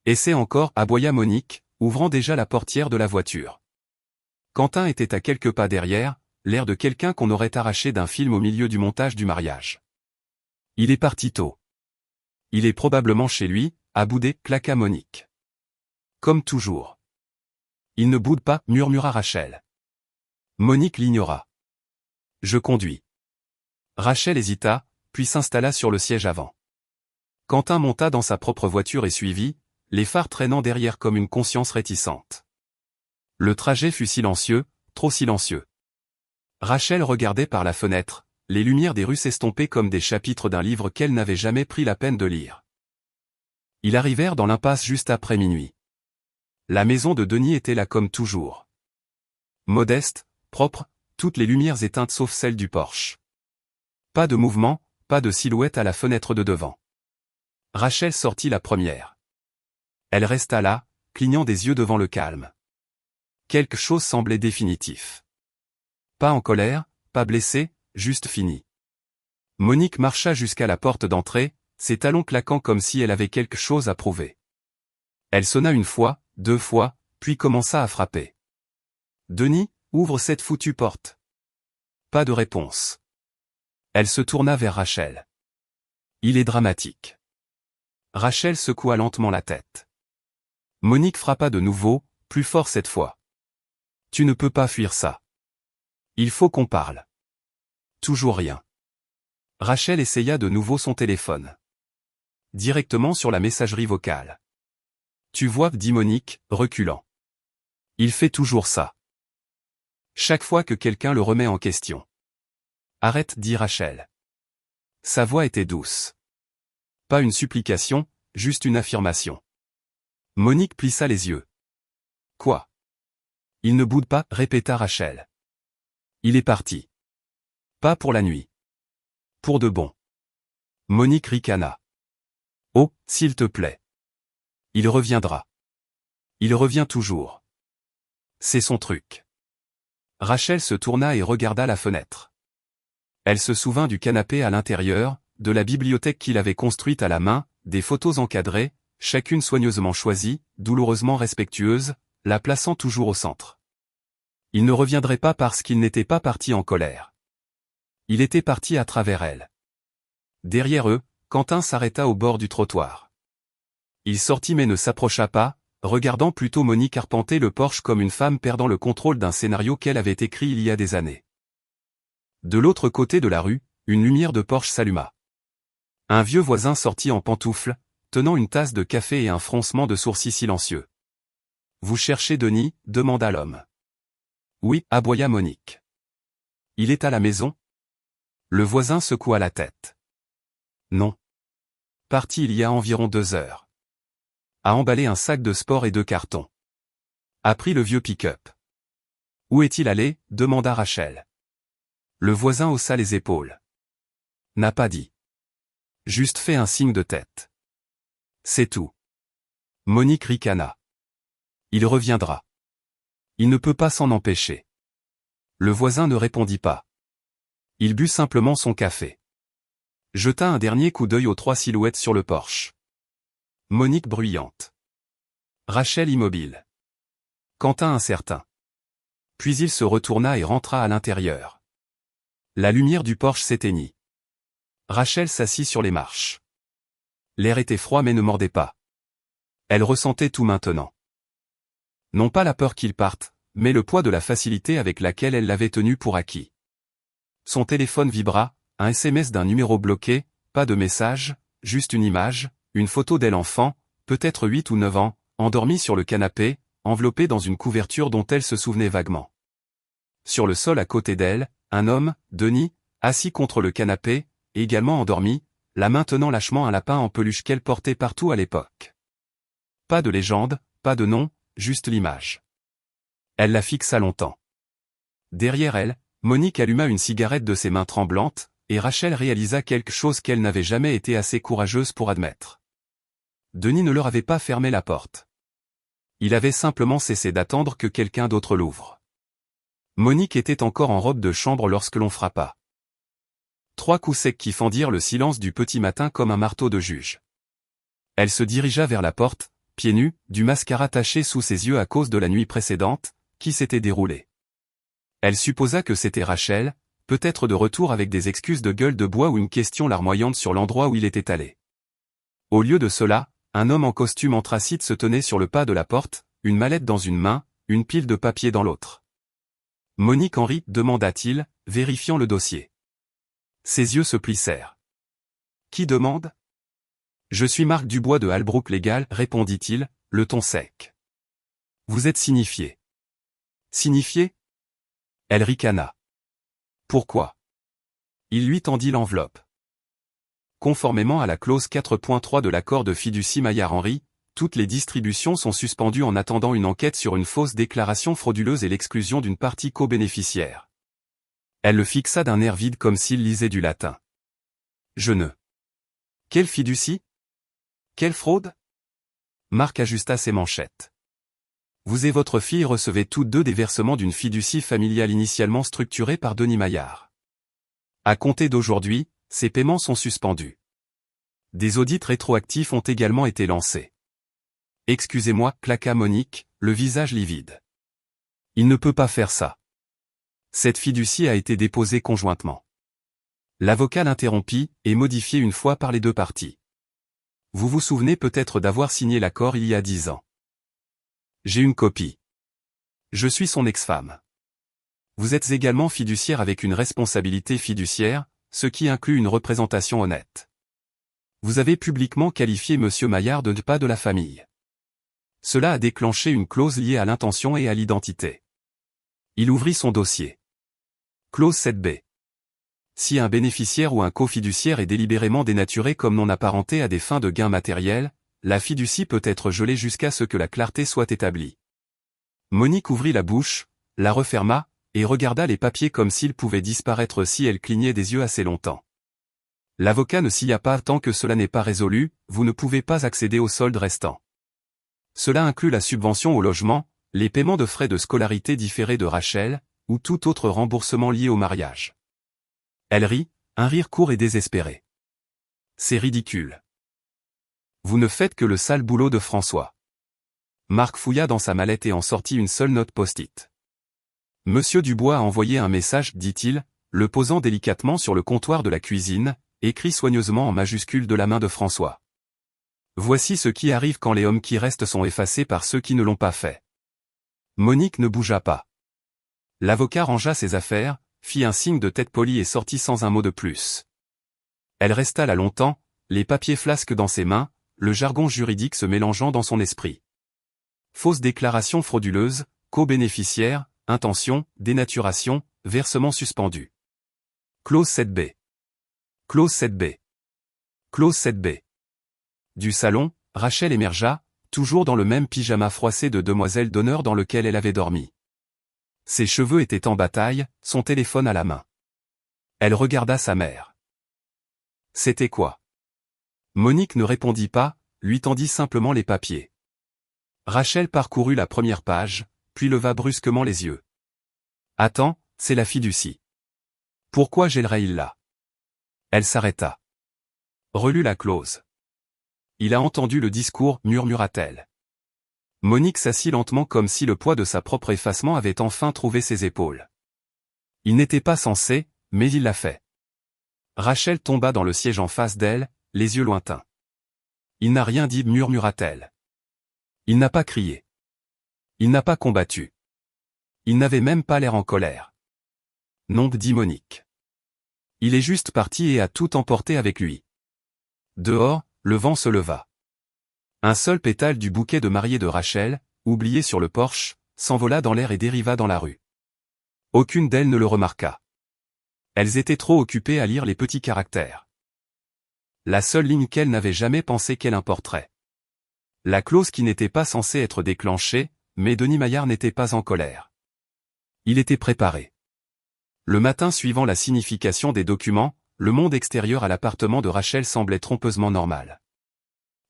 Essaie encore, » aboya Monique, ouvrant déjà la portière de la voiture. Quentin était à quelques pas derrière, l'air de quelqu'un qu'on aurait arraché d'un film au milieu du montage du mariage. « Il est parti tôt. Il est probablement chez lui, à bouder, » claqua Monique. « Comme toujours. »« Il ne boude pas, » murmura Rachel. Monique l'ignora. « Je conduis. » Rachel hésita, puis s'installa sur le siège avant. Quentin monta dans sa propre voiture et suivit, les phares traînant derrière comme une conscience réticente. Le trajet fut silencieux, trop silencieux. Rachel regardait par la fenêtre, les lumières des rues s'estompaient comme des chapitres d'un livre qu'elle n'avait jamais pris la peine de lire. Ils arrivèrent dans l'impasse juste après minuit. La maison de Denis était là comme toujours. Modeste, propre, toutes les lumières éteintes sauf celle du porche. Pas de mouvement, pas de silhouette à la fenêtre de devant. Rachel sortit la première. Elle resta là, clignant des yeux devant le calme. Quelque chose semblait définitif. Pas en colère, pas blessé, juste fini. Monique marcha jusqu'à la porte d'entrée, ses talons claquant comme si elle avait quelque chose à prouver. Elle sonna une fois, 2 fois, puis commença à frapper. « Denis, Ouvre cette foutue porte. Pas de réponse. Elle se tourna vers Rachel. Il est dramatique. Rachel secoua lentement la tête. Monique frappa de nouveau, plus fort cette fois. Tu ne peux pas fuir ça. Il faut qu'on parle. Toujours rien. Rachel essaya de nouveau son téléphone. Directement sur la messagerie vocale. Tu vois, dit Monique, reculant. Il fait toujours ça. Chaque fois que quelqu'un le remet en question. Arrête, dit Rachel. Sa voix était douce. Pas une supplication, juste une affirmation. Monique plissa les yeux. Quoi? Il ne boude pas, répéta Rachel. Il est parti. Pas pour la nuit. Pour de bon. Monique ricana. Oh, s'il te plaît. Il reviendra. Il revient toujours. C'est son truc. Rachel se tourna et regarda la fenêtre. Elle se souvint du canapé à l'intérieur, de la bibliothèque qu'il avait construite à la main, des photos encadrées, chacune soigneusement choisie, douloureusement respectueuse, la plaçant toujours au centre. Il ne reviendrait pas parce qu'il n'était pas parti en colère. Il était parti à travers elle. Derrière eux, Quentin s'arrêta au bord du trottoir. Il sortit mais ne s'approcha pas, regardant plutôt Monique arpenter le porche comme une femme perdant le contrôle d'un scénario qu'elle avait écrit il y a des années. De l'autre côté de la rue, une lumière de porche s'alluma. Un vieux voisin sortit en pantoufles, tenant une tasse de café et un froncement de sourcils silencieux. « Vous cherchez Denis ?» demanda l'homme. « Oui, » aboya Monique. « Il est à la maison ?» Le voisin secoua la tête. « Non. Parti il y a environ 2 heures. A emballé un sac de sport et 2 cartons. A pris le vieux pick-up. »« Où est-il allé ?» demanda Rachel. Le voisin haussa les épaules. « N'a pas dit. Juste fait un signe de tête. C'est tout. » Monique ricana. « Il reviendra. Il ne peut pas s'en empêcher. » Le voisin ne répondit pas. Il but simplement son café. Jeta un dernier coup d'œil aux 3 silhouettes sur le porche. Monique bruyante. Rachel immobile. Quentin incertain. Puis il se retourna et rentra à l'intérieur. La lumière du porche s'éteignit. Rachel s'assit sur les marches. L'air était froid mais ne mordait pas. Elle ressentait tout maintenant. Non pas la peur qu'il parte, mais le poids de la facilité avec laquelle elle l'avait tenu pour acquis. Son téléphone vibra, un SMS d'un numéro bloqué, pas de message, juste une image, une photo d'elle enfant, peut-être 8 ou 9 ans, endormie sur le canapé, enveloppée dans une couverture dont elle se souvenait vaguement. Sur le sol à côté d'elle, un homme, Denis, assis contre le canapé, également endormi, la main tenant lâchement un lapin en peluche qu'elle portait partout à l'époque. Pas de légende, pas de nom, juste l'image. Elle la fixa longtemps. Derrière elle, Monique alluma une cigarette de ses mains tremblantes, et Rachel réalisa quelque chose qu'elle n'avait jamais été assez courageuse pour admettre. Denis ne leur avait pas fermé la porte. Il avait simplement cessé d'attendre que quelqu'un d'autre l'ouvre. Monique était encore en robe de chambre lorsque l'on frappa. 3 coups secs qui fendirent le silence du petit matin comme un marteau de juge. Elle se dirigea vers la porte, pieds nus, du mascara taché sous ses yeux à cause de la nuit précédente, qui s'était déroulée. Elle supposa que c'était Rachel, peut-être de retour avec des excuses de gueule de bois ou une question larmoyante sur l'endroit où il était allé. Au lieu de cela, un homme en costume anthracite se tenait sur le pas de la porte, une mallette dans une main, une pile de papier dans l'autre. « Monique Henry » demanda-t-il, vérifiant le dossier. Ses yeux se plissèrent. « Qui demande ?»« Je suis Marc Dubois de Albrook Légal » répondit-il, le ton sec. « Vous êtes signifié. »« Signifié ?» Elle ricana. « Pourquoi ?» Il lui tendit l'enveloppe. Conformément à la clause 4.3 de l'accord de fiducie Maillard-Henry, toutes les distributions sont suspendues en attendant une enquête sur une fausse déclaration frauduleuse et l'exclusion d'une partie co-bénéficiaire. Elle le fixa d'un air vide comme s'il lisait du latin. Je ne. Quelle fiducie? Quelle fraude? Marc ajusta ses manchettes. Vous et votre fille recevez toutes deux des versements d'une fiducie familiale initialement structurée par Denis Maillard. À compter d'aujourd'hui, ces paiements sont suspendus. Des audits rétroactifs ont également été lancés. Excusez-moi, claqua Monique, le visage livide. Il ne peut pas faire ça. Cette fiducie a été déposée conjointement. L'avocat l'interrompit et modifié une fois par les deux parties. Vous vous souvenez peut-être d'avoir signé l'accord il y a 10 ans. J'ai une copie. Je suis son ex-femme. Vous êtes également fiduciaire avec une responsabilité fiduciaire, ce qui inclut une représentation honnête. Vous avez publiquement qualifié M. Maillard de pas de la famille. Cela a déclenché une clause liée à l'intention et à l'identité. Il ouvrit son dossier. Clause 7b. Si un bénéficiaire ou un cofiduciaire est délibérément dénaturé comme non apparenté à des fins de gain matériel, la fiducie peut être gelée jusqu'à ce que la clarté soit établie. Monique ouvrit la bouche, la referma, et regarda les papiers comme s'ils pouvaient disparaître si elle clignait des yeux assez longtemps. L'avocat ne s'y a pas tant que cela n'est pas résolu, vous ne pouvez pas accéder au solde restant. Cela inclut la subvention au logement, les paiements de frais de scolarité différés de Rachel, ou tout autre remboursement lié au mariage. Elle rit, un rire court et désespéré. C'est ridicule. Vous ne faites que le sale boulot de François. Marc fouilla dans sa mallette et en sortit une seule note post-it. Monsieur Dubois a envoyé un message, dit-il, le posant délicatement sur le comptoir de la cuisine, écrit soigneusement en majuscule de la main de François. Voici ce qui arrive quand les hommes qui restent sont effacés par ceux qui ne l'ont pas fait. Monique ne bougea pas. L'avocat rangea ses affaires, fit un signe de tête polie et sortit sans un mot de plus. Elle resta là longtemps, les papiers flasques dans ses mains, le jargon juridique se mélangeant dans son esprit. Fausse déclaration frauduleuse, co-bénéficiaire, intention, dénaturation, versement suspendu. Clause 7b. Clause 7b. Clause 7b. Du salon, Rachel émergea, toujours dans le même pyjama froissé de demoiselle d'honneur dans lequel elle avait dormi. Ses cheveux étaient en bataille, son téléphone à la main. Elle regarda sa mère. C'était quoi? Monique ne répondit pas, lui tendit simplement les papiers. Rachel parcourut la première page, puis leva brusquement les yeux. Attends, c'est la fiducie. Pourquoi gèlerait-il là? Elle s'arrêta. Relut la clause. Il a entendu le discours, murmura-t-elle. Monique s'assit lentement comme si le poids de sa propre effacement avait enfin trouvé ses épaules. Il n'était pas censé, mais il l'a fait. Rachel tomba dans le siège en face d'elle, les yeux lointains. Il n'a rien dit, murmura-t-elle. Il n'a pas crié. Il n'a pas combattu. Il n'avait même pas l'air en colère. Non, dit Monique. Il est juste parti et a tout emporté avec lui. Dehors, le vent se leva. Un seul pétale du bouquet de mariée de Rachel, oublié sur le porche, s'envola dans l'air et dériva dans la rue. Aucune d'elles ne le remarqua. Elles étaient trop occupées à lire les petits caractères. La seule ligne qu'elle n'avait jamais pensé qu'elle importerait. La clause qui n'était pas censée être déclenchée, mais Denis Maillard n'était pas en colère. Il était préparé. Le matin suivant la signification des documents, le monde extérieur à l'appartement de Rachel semblait trompeusement normal.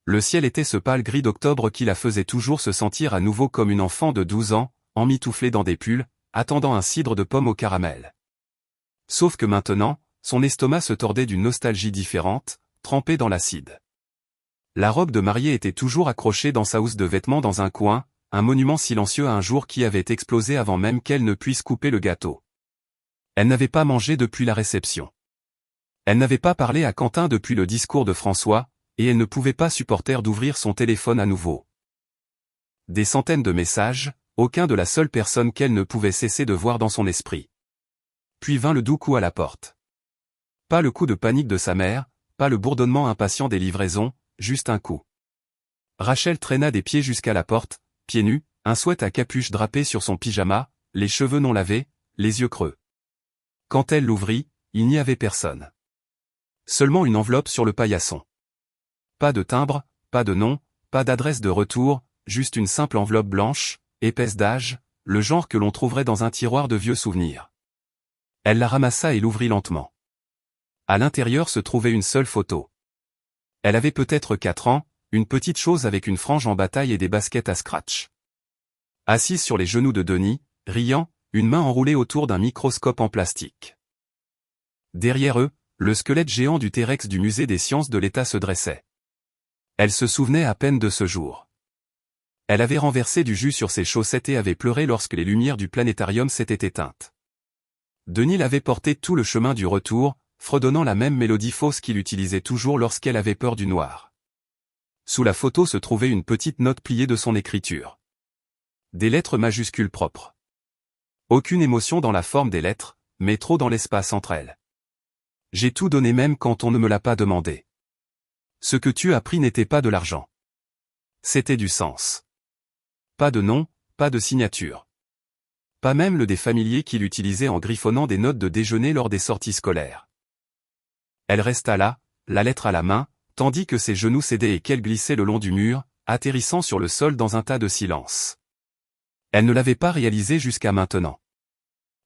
Le ciel était ce pâle gris d'octobre qui la faisait toujours se sentir à nouveau comme une enfant de 12 ans, emmitouflée dans des pulls, attendant un cidre de pomme au caramel. Sauf que maintenant, son estomac se tordait d'une nostalgie différente, trempée dans l'acide. La robe de mariée était toujours accrochée dans sa housse de vêtements dans un coin, un monument silencieux à un jour qui avait explosé avant même qu'elle ne puisse couper le gâteau. Elle n'avait pas mangé depuis la réception. Elle n'avait pas parlé à Quentin depuis le discours de François, et elle ne pouvait pas supporter d'ouvrir son téléphone à nouveau. Des centaines de messages, aucun de la seule personne qu'elle ne pouvait cesser de voir dans son esprit. Puis vint le doux coup à la porte. Pas le coup de panique de sa mère, pas le bourdonnement impatient des livraisons, juste un coup. Rachel traîna des pieds jusqu'à la porte, pieds nus, un sweat à capuche drapé sur son pyjama, les cheveux non lavés, les yeux creux. Quand elle l'ouvrit, il n'y avait personne. Seulement une enveloppe sur le paillasson. Pas de timbre, pas de nom, pas d'adresse de retour, juste une simple enveloppe blanche, épaisse d'âge, le genre que l'on trouverait dans un tiroir de vieux souvenirs. Elle la ramassa et l'ouvrit lentement. À l'intérieur se trouvait une seule photo. Elle avait peut-être 4 ans, une petite chose avec une frange en bataille et des baskets à scratch. Assise sur les genoux de Denis, riant, une main enroulée autour d'un microscope en plastique. Derrière eux, le squelette géant du T-Rex du musée des sciences de l'État se dressait. Elle se souvenait à peine de ce jour. Elle avait renversé du jus sur ses chaussettes et avait pleuré lorsque les lumières du planétarium s'étaient éteintes. Denis l'avait porté tout le chemin du retour, fredonnant la même mélodie fausse qu'il utilisait toujours lorsqu'elle avait peur du noir. Sous la photo se trouvait une petite note pliée de son écriture. Des lettres majuscules propres. Aucune émotion dans la forme des lettres, mais trop dans l'espace entre elles. J'ai tout donné même quand on ne me l'a pas demandé. Ce que tu as pris n'était pas de l'argent. C'était du sens. Pas de nom, pas de signature. Pas même le des familiers qu'il utilisait en griffonnant des notes de déjeuner lors des sorties scolaires. Elle resta là, la lettre à la main, tandis que ses genoux cédaient et qu'elle glissait le long du mur, atterrissant sur le sol dans un tas de silence. Elle ne l'avait pas réalisé jusqu'à maintenant.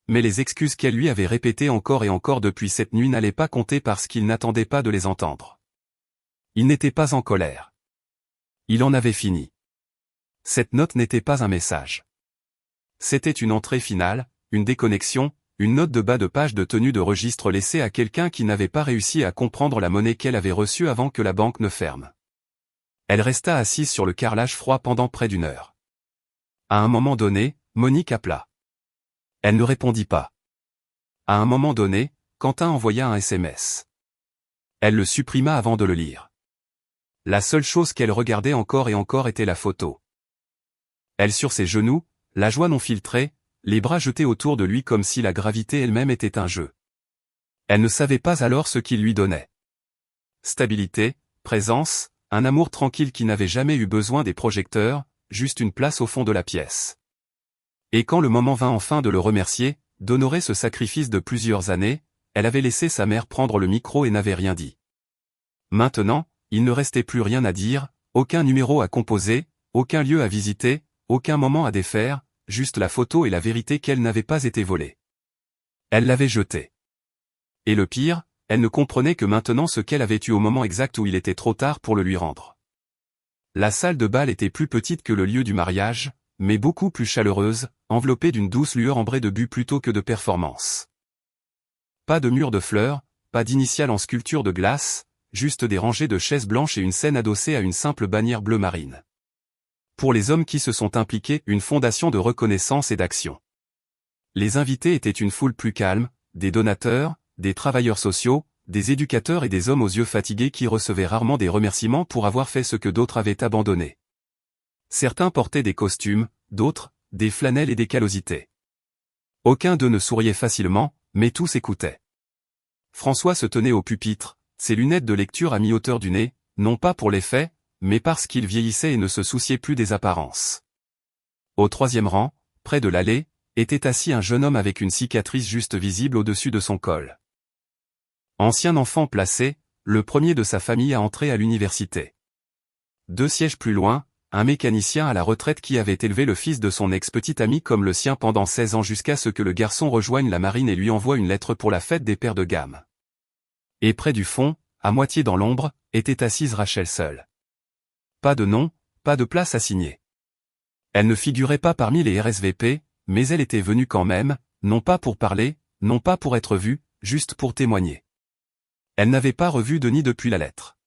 Mais les excuses qu'elle lui avait répétées encore et encore depuis cette nuit n'allaient pas compter parce qu'il n'attendait pas de les entendre. Il n'était pas en colère. Il en avait fini. Cette note n'était pas un message. C'était une entrée finale, une déconnexion, une note de bas de page de tenue de registre laissée à quelqu'un qui n'avait pas réussi à comprendre la monnaie qu'elle avait reçue avant que la banque ne ferme. Elle resta assise sur le carrelage froid pendant près d'une heure. À un moment donné, Monique appela. Elle ne répondit pas. À un moment donné, Quentin envoya un SMS. Elle le supprima avant de le lire. La seule chose qu'elle regardait encore et encore était la photo. Elle sur ses genoux, la joie non filtrée, les bras jetés autour de lui comme si la gravité elle-même était un jeu. Elle ne savait pas alors ce qu'il lui donnait. Stabilité, présence, un amour tranquille qui n'avait jamais eu besoin des projecteurs, juste une place au fond de la pièce. Et quand le moment vint enfin de le remercier, d'honorer ce sacrifice de plusieurs années, elle avait laissé sa mère prendre le micro et n'avait rien dit. Maintenant, il ne restait plus rien à dire, aucun numéro à composer, aucun lieu à visiter, aucun moment à défaire, juste la photo et la vérité qu'elle n'avait pas été volée. Elle l'avait jetée. Et le pire, elle ne comprenait que maintenant ce qu'elle avait eu au moment exact où il était trop tard pour le lui rendre. La salle de bal était plus petite que le lieu du mariage, mais beaucoup plus chaleureuse, enveloppée d'une douce lueur ambrée de but plutôt que de performance. Pas de mur de fleurs, pas d'initiales en sculpture de glace, juste des rangées de chaises blanches et une scène adossée à une simple bannière bleu marine. Pour les hommes qui se sont impliqués, une fondation de reconnaissance et d'action. Les invités étaient une foule plus calme, des donateurs, des travailleurs sociaux, des éducateurs et des hommes aux yeux fatigués qui recevaient rarement des remerciements pour avoir fait ce que d'autres avaient abandonné. Certains portaient des costumes, d'autres, des flanelles et des callosités. Aucun d'eux ne souriait facilement, mais tous écoutaient. François se tenait au pupitre, ses lunettes de lecture à mi-hauteur du nez, non pas pour l'effet, mais parce qu'il vieillissait et ne se souciait plus des apparences. Au troisième rang, près de l'allée, était assis un jeune homme avec une cicatrice juste visible au-dessus de son col. Ancien enfant placé, le premier de sa famille à entrer à l'université. 2 sièges plus loin, un mécanicien à la retraite qui avait élevé le fils de son ex-petit ami comme le sien pendant 16 ans jusqu'à ce que le garçon rejoigne la marine et lui envoie une lettre pour la fête des pères de gamme. Et près du fond, à moitié dans l'ombre, était assise Rachel seule. Pas de nom, pas de place à signer. Elle ne figurait pas parmi les RSVP, mais elle était venue quand même, non pas pour parler, non pas pour être vue, juste pour témoigner. Elle n'avait pas revu Denis depuis la lettre.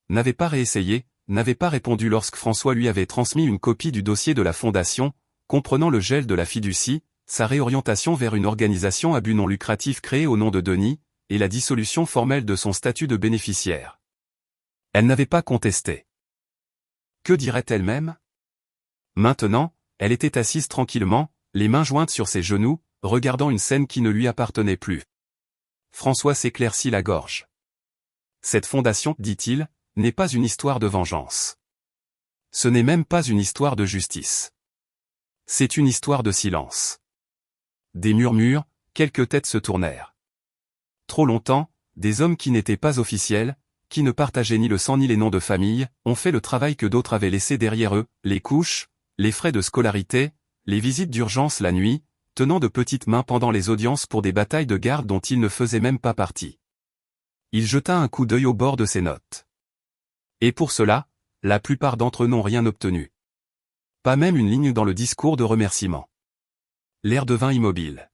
N'avait pas réessayé, n'avait pas répondu lorsque François lui avait transmis une copie du dossier de la fondation, comprenant le gel de la fiducie, sa réorientation vers une organisation à but non lucratif créée au nom de Denis, et la dissolution formelle de son statut de bénéficiaire. Elle n'avait pas contesté. Que dirait-elle même? Maintenant, elle était assise tranquillement, les mains jointes sur ses genoux, regardant une scène qui ne lui appartenait plus. François s'éclaircit la gorge. Cette fondation, dit-il, n'est pas une histoire de vengeance. Ce n'est même pas une histoire de justice. C'est une histoire de silence. Des murmures, quelques têtes se tournèrent. Trop longtemps, des hommes qui n'étaient pas officiels, qui ne partageaient ni le sang ni les noms de famille, ont fait le travail que d'autres avaient laissé derrière eux, les couches, les frais de scolarité, les visites d'urgence la nuit, tenant de petites mains pendant les audiences pour des batailles de garde dont il ne faisait même pas partie. Il jeta un coup d'œil au bord de ses notes. Et pour cela, la plupart d'entre eux n'ont rien obtenu. Pas même une ligne dans le discours de remerciement. L'air devint immobile.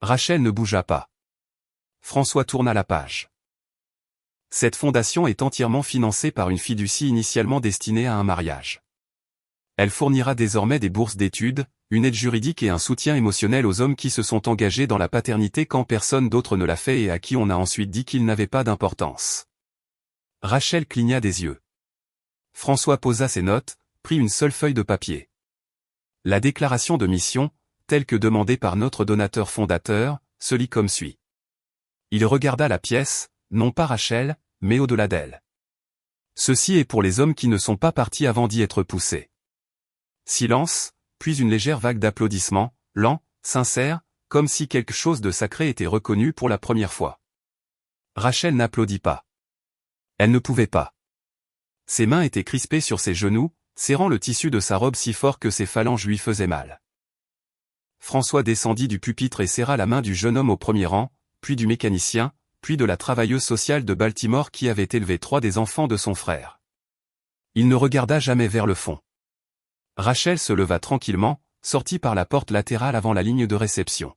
Rachel ne bougea pas. François tourna la page. Cette fondation est entièrement financée par une fiducie initialement destinée à un mariage. Elle fournira désormais des bourses d'études, une aide juridique et un soutien émotionnel aux hommes qui se sont engagés dans la paternité quand personne d'autre ne l'a fait et à qui on a ensuite dit qu'ils n'avaient pas d'importance. Rachel cligna des yeux. François posa ses notes, prit une seule feuille de papier. La déclaration de mission, telle que demandée par notre donateur fondateur, se lit comme suit. Il regarda la pièce, non pas Rachel, mais au-delà d'elle. Ceci est pour les hommes qui ne sont pas partis avant d'y être poussés. Silence, puis une légère vague d'applaudissements, lents, sincères, comme si quelque chose de sacré était reconnu pour la première fois. Rachel n'applaudit pas. Elle ne pouvait pas. Ses mains étaient crispées sur ses genoux, serrant le tissu de sa robe si fort que ses phalanges lui faisaient mal. François descendit du pupitre et serra la main du jeune homme au premier rang, puis du mécanicien, puis de la travailleuse sociale de Baltimore qui avait élevé 3 des enfants de son frère. Il ne regarda jamais vers le fond. Rachel se leva tranquillement, sortit par la porte latérale avant la ligne de réception.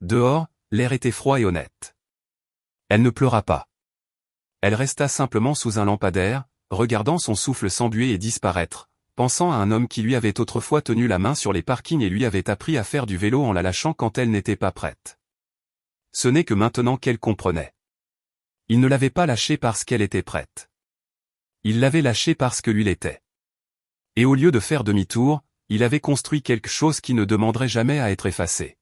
Dehors, l'air était froid et honnête. Elle ne pleura pas. Elle resta simplement sous un lampadaire, regardant son souffle s'embuer et disparaître, pensant à un homme qui lui avait autrefois tenu la main sur les parkings et lui avait appris à faire du vélo en la lâchant quand elle n'était pas prête. Ce n'est que maintenant qu'elle comprenait. Il ne l'avait pas lâchée parce qu'elle était prête. Il l'avait lâchée parce que lui l'était. Et au lieu de faire demi-tour, il avait construit quelque chose qui ne demanderait jamais à être effacé.